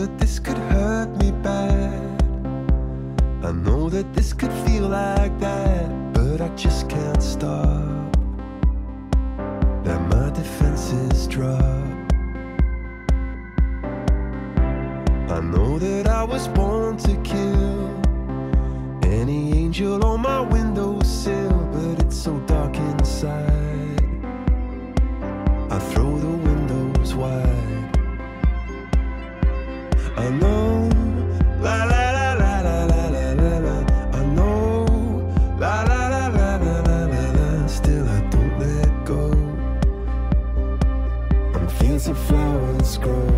that this could hurt me bad. I know that this could feel like that, but I just can't stop. That my defenses drop. I know that I was born to kill any angel on my windowsill, but it's so dark inside. I throw the windows wide. I know, la la la la la la la la la. I know, la la la la la la la la. Still I don't let go. On fields of flowers grow.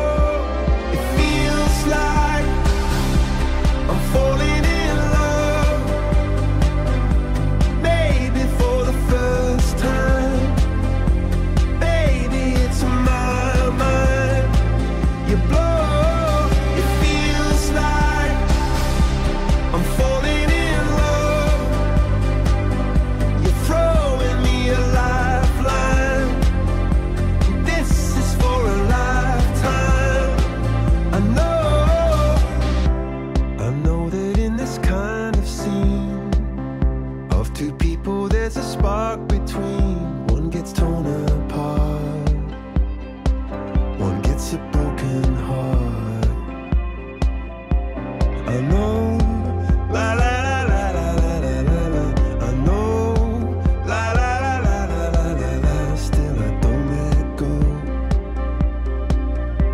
Oh, it feels like I'm falling in love. Maybe for the first time. Baby, it's my mind. You blow. It feels like I'm falling in love. You're throwing me a lifeline. This is for a lifetime. I know that in this kind of scene of two people there's a spark between. One gets torn apart, one gets a broken heart. I know, la la la la la la la la la. I know, la la la la la la la la. Still I don't let go.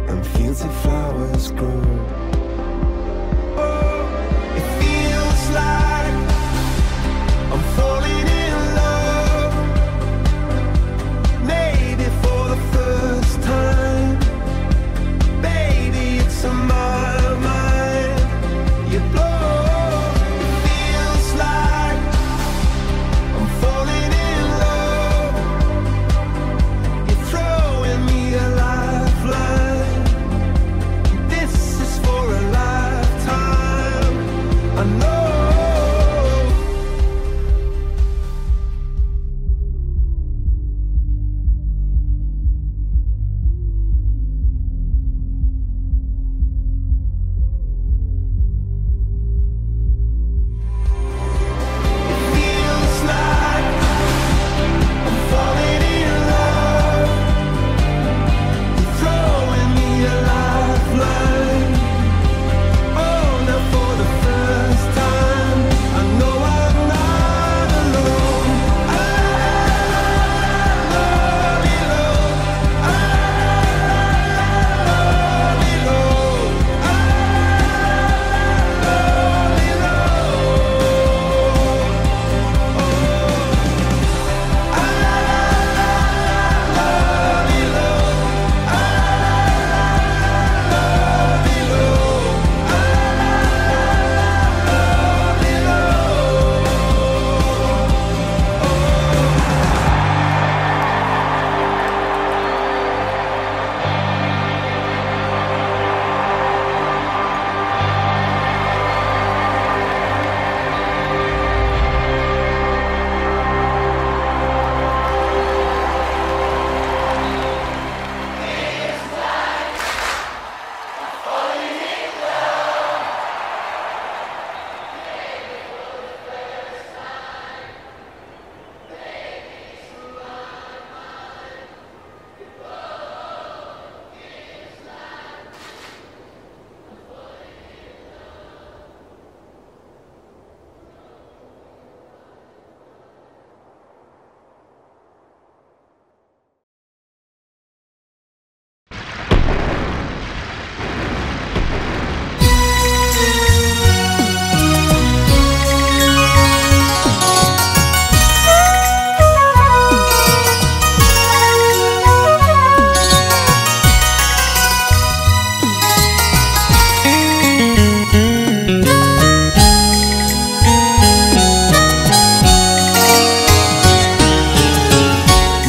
And fields of flowers grow. Oh, it feels like I'm falling in love. Maybe for the first time. Baby, it's on my mind. You blow. It feels like I'm falling in love. You're throwing me a lifeline. This is for a lifetime. I know. Feels like I'm falling in love. You're throwing me a lifeline. Oh, now for the first time, I know I'm not alone. I love you, Lord. I love you, Lord. I love you,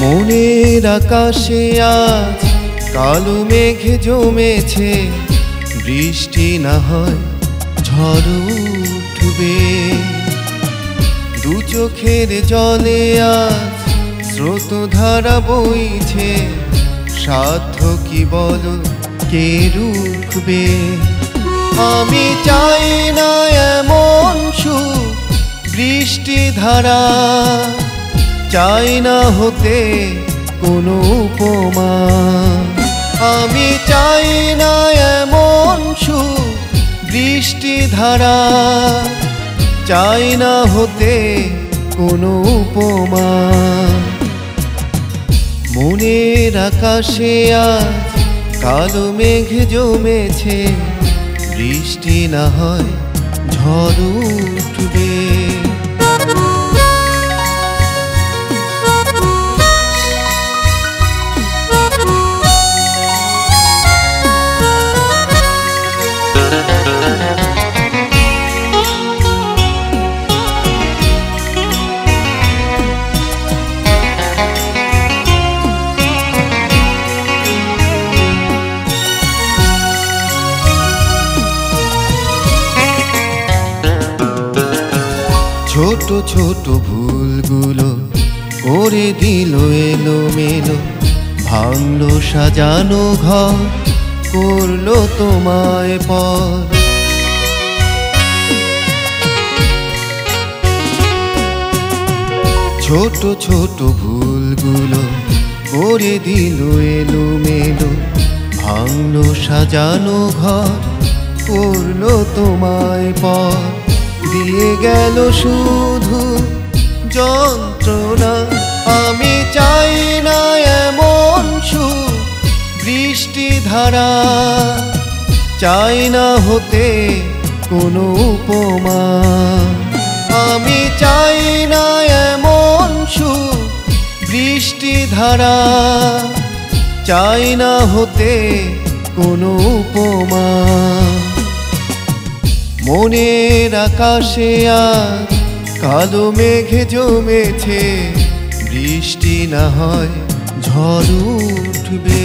মনের আকাশে আজ কালো মেঘে জমেছে, বৃষ্টি না হয় ঝড় উঠবে। দু চোখের জলে আজ স্রোতধারা বইছে, সাধ্য কি বলো কে রুখবে। আমি চাই না এমন সুখ বৃষ্টি ধারা, চাই না হতে কোনো উপমা। আমি চাই না এমন সুখ বৃষ্টি ধারা, চাই না হতে কোনো উপমা। মনের আকাশে আজ কালো মেঘ জমেছে, বৃষ্টি না হয় ঝড় উঠবে। ছোট ছোট ভুলগুলো করে দিল এলোমেলো, ভাঙলো সাজানো ঘর, করলো তোমায় পর। ছোট ছোট ভুলগুলো করে দিল এলোমেলো, ভাঙলো সাজানো ঘর, করলো তোমায় পর। দিয়ে গেল শুধু যন্ত্রণা। আমি চাই না এমন সুখ বৃষ্টি ধারা, চাই না হতে কোনো উপমা। আমি চাই না এমন সুখ বৃষ্টি ধারা, চাই না হতে কোনো উপমা। মনের আকাশে আজ কালো মেঘে জমেছে, বৃষ্টি না হয় ঝড় উঠবে।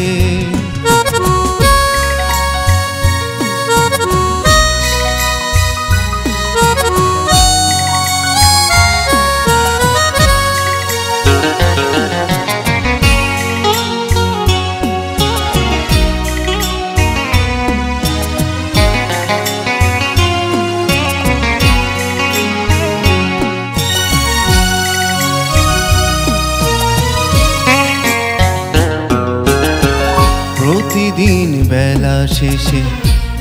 প্রতিদিন বেলা শেষে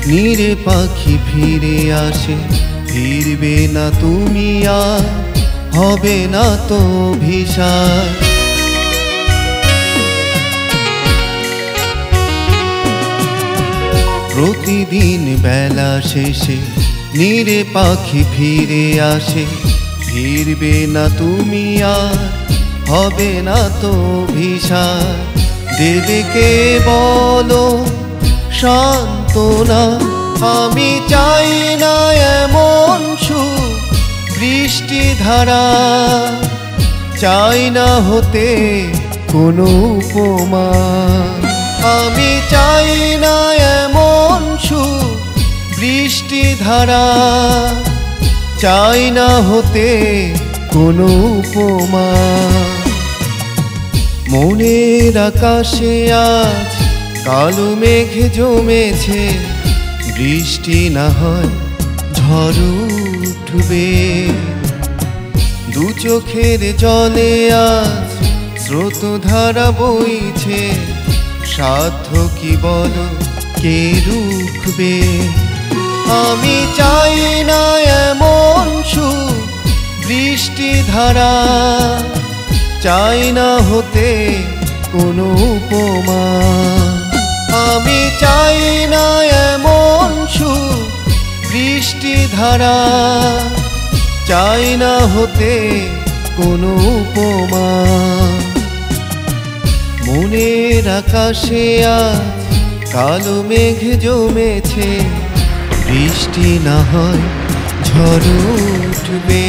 নীরে পাখি ফিরে আসে, ফিরবে না তুমি আর হবে না তো অভিশাপ। প্রতিদিন বেলা শেষে নীরে পাখি ফিরে আসে, ফিরবে না তুমি আর হবে না তো অভিশাপ। দেবে কে বলো সান্ত্বনা, আমি চাই না এমন সুখ বৃষ্টি ধারা, চাই না হতে কোনো উপমা। আমি চাই না এমন সুখ বৃষ্টি ধারা, চাই না হতে কোনো উপমা। মনের আকাশে আজ কালো মেঘ জমেছে, বৃষ্টি না হয় ঝড় উঠবে। দু চোখের জলে আজ স্রোতধারা বইছে, সাধ্য কি বলো কে রুখবে। আমি চাই না এমন সুখ বৃষ্টি ধারা, চাই না হতে কোনো উপমা। আমি চাই না এমন সুখ বৃষ্টি ধারা, চাই না হতে কোনো উপমা। মনের আকাশে আজ কালো মেঘ জমেছে, বৃষ্টি না হয় ঝড় উঠবে।